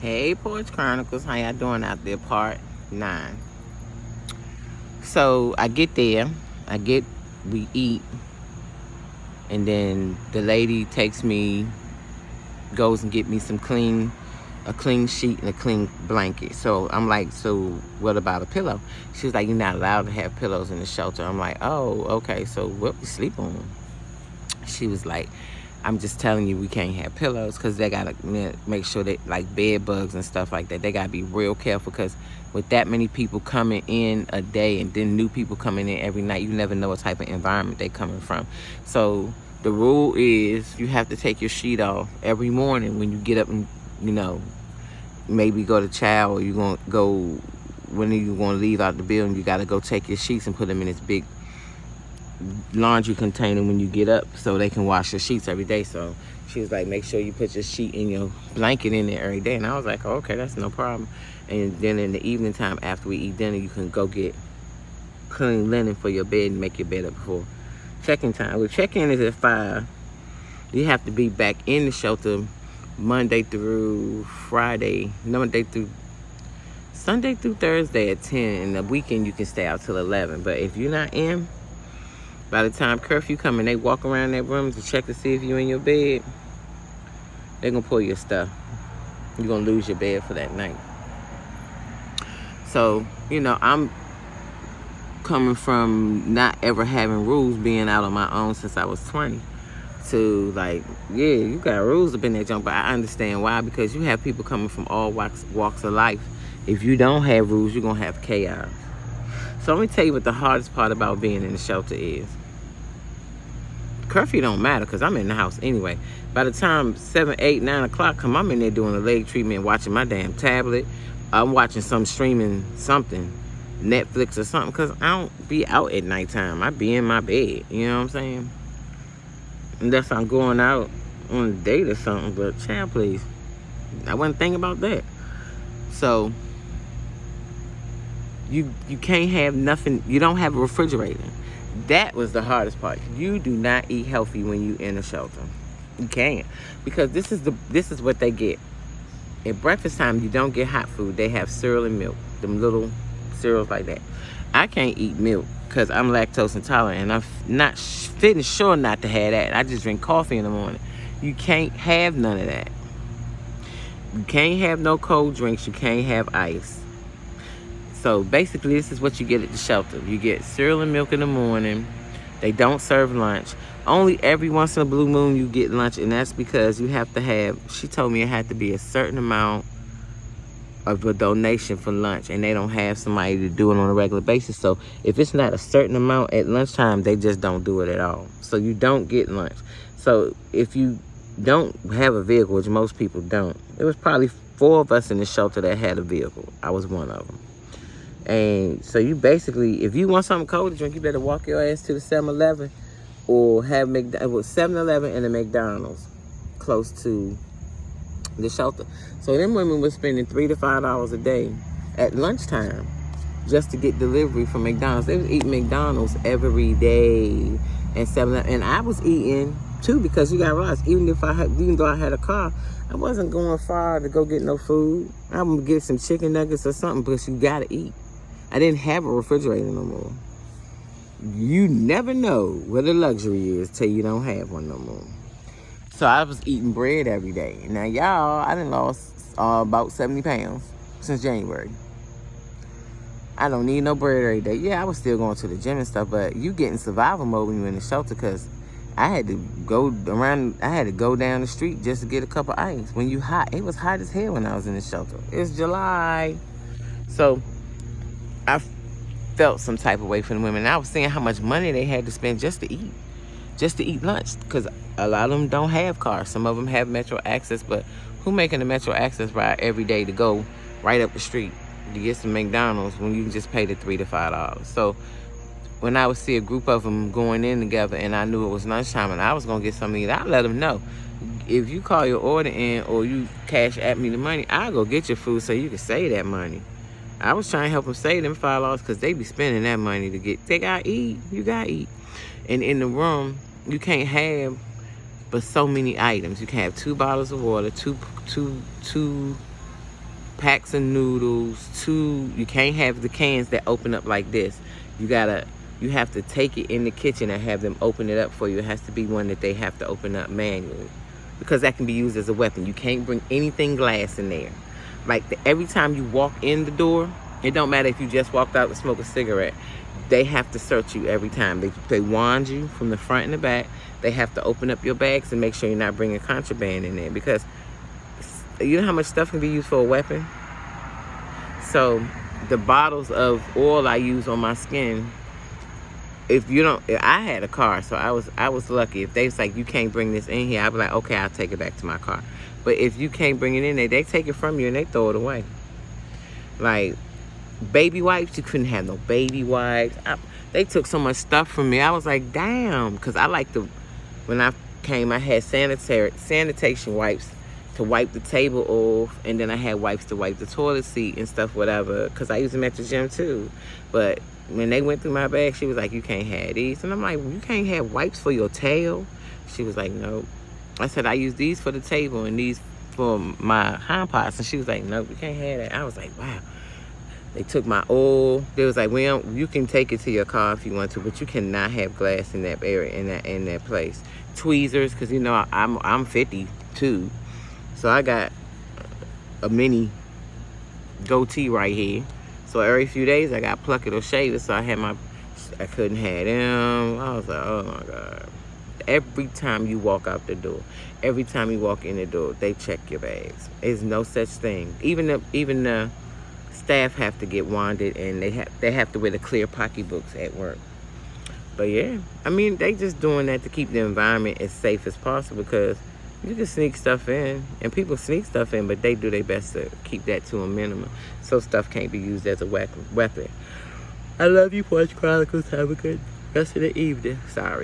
Hey, Porch Chronicles, how y'all doing out there? Part 9. So I get there, we eat, and then the lady takes me, goes and get me a clean sheet and a clean blanket. So I'm like, so what about a pillow? She's like, you're not allowed to have pillows in the shelter. I'm like, oh, okay, so what we sleep on? She was like, I'm just telling you we can't have pillows because they got to make sure that, like, bed bugs and stuff like that, they got to be real careful because with that many people coming in a day and then new people coming in every night, you never know what type of environment they coming from. So the rule is you have to take your sheet off every morning when you get up and, maybe go to chow, or you're going to go, when you're going to leave out the building, you got to go take your sheets and put them in this big laundry container when you get up so they can wash your sheets every day. So she was like, make sure you put your sheet and your blanket in there every day. And I was like, oh, okay, that's no problem. And then in the evening time after we eat dinner, you can go get clean linen for your bed and make your bed up before check-in time. Well, check-in is at 5. You have to be back in the shelter Monday through Sunday through Thursday at 10. And the weekend you can stay out till 11. But if you're not in, by the time curfew come and they walk around that room to check to see if you're in your bed, they're going to pull your stuff. You're going to lose your bed for that night. So, I'm coming from not ever having rules, being out on my own since I was 20, to like, yeah, you got rules up in that junk, but I understand why, because you have people coming from all walks of life. If you don't have rules, you're going to have chaos. So let me tell you what the hardest part about being in the shelter is. Curfew don't matter because I'm in the house anyway. By the time 7, 8, 9 o'clock come, I'm in there doing a leg treatment, watching my damn tablet. I'm watching streaming something, Netflix or something, because I don't be out at nighttime. I be in my bed, you know what I'm saying? Unless I'm going out on a date or something, but child, please. I wasn't thinking about that. So you can't have nothing. You don't have a refrigerator. That was the hardest part. You do not eat healthy when you in a shelter. You can't, because this is what they get. At breakfast time, you don't get hot food. They have cereal and milk, them little cereals like that. I can't eat milk because I'm lactose intolerant, and I'm not fitting sure not to have that. I just drink coffee in the morning. You can't have none of that. You can't have no cold drinks. You can't have ice. So basically, this is what you get at the shelter. You get cereal and milk in the morning. They don't serve lunch. Only every once in a blue moon you get lunch, and that's because you have to have, she told me it had to be a certain amount of a donation for lunch, and they don't have somebody to do it on a regular basis. So if it's not a certain amount at lunchtime, they just don't do it at all. So you don't get lunch. So if you don't have a vehicle, which most people don't, there was probably 4 of us in the shelter that had a vehicle. I was one of them. And so you basically, if you want something cold to drink, you better walk your ass to the 7-Eleven or have 7-Eleven and a McDonald's close to the shelter. So them women were spending $3 to $5 a day at lunchtime just to get delivery from McDonald's. They was eating McDonald's every day and 7-Eleven. And I was eating too, because you got to realize, even though I had a car, I wasn't going far to go get no food. I'm gonna get some chicken nuggets or something, because you gotta eat. I didn't have a refrigerator no more. You never know what a luxury is till you don't have one no more. So I was eating bread every day. Now, y'all, I done lost about 70 pounds since January. I don't need no bread every day. Yeah, I was still going to the gym and stuff, but you get in survival mode when you're in the shelter, because I had to go down the street just to get a cup of ice. When you hot, it was hot as hell when I was in the shelter. It's July. So I felt some type of way for the women. And I was seeing how much money they had to spend just to eat lunch, because a lot of them don't have cars. Some of them have Metro Access, but who making a Metro Access ride every day to go right up the street to get some McDonald's when you can just pay the $3 to $5? So when I would see a group of them going in together and I knew it was lunchtime and I was going to get something to eat, I'd let them know. If you call your order in or you cash at me the money, I'll go get your food so you can save that money. I was trying to help them save them $5 because they be spending that money to get, they got to eat. You got to eat. And in the room, you can't have but so many items. You can have 2 bottles of water, two packs of noodles, you can't have the cans that open up like this. You have to take it in the kitchen and have them open it up for you. It has to be one that they have to open up manually, because that can be used as a weapon. You can't bring anything glass in there. Like every time you walk in the door, it don't matter if you just walked out to smoke a cigarette. They have to search you every time. They wand you from the front and the back. They have to open up your bags and make sure you're not bringing contraband in there, because you know how much stuff can be used for a weapon? So the bottles of oil I use on my skin, I had a car, so I was lucky. If they was like, you can't bring this in here, I'd be like, okay, I'll take it back to my car. But if you can't bring it in there, they take it from you and they throw it away. Like baby wipes, you couldn't have no baby wipes. They took so much stuff from me. I was like, damn, because when I came, I had sanitation wipes to wipe the table off, and then I had wipes to wipe the toilet seat and stuff, whatever, because I use them at the gym too. But when they went through my bag, she was like, you can't have these. And I'm like, you can't have wipes for your tail? She was like, nope. I said, I use these for the table and these for my hind parts. And she was like, nope, you can't have that. I was like, wow. They took my oil. They was like, well, you can take it to your car if you want to, but you cannot have glass in that area, in that place. Tweezers, because you know I'm 52, so I got a mini goatee right here. So every few days I got to pluck it or shave it. So I couldn't have them. I was like, oh my God. Every time you walk out the door, every time you walk in the door, they check your bags. There's no such thing. Even the staff have to get wanded, and they have to wear the clear pocketbooks at work. But yeah, I mean, they just doing that to keep the environment as safe as possible, because you can sneak stuff in, and people sneak stuff in, but they do their best to keep that to a minimum, so stuff can't be used as a weapon. I love you, Porch Chronicles. Have a good rest of the evening. Sorry.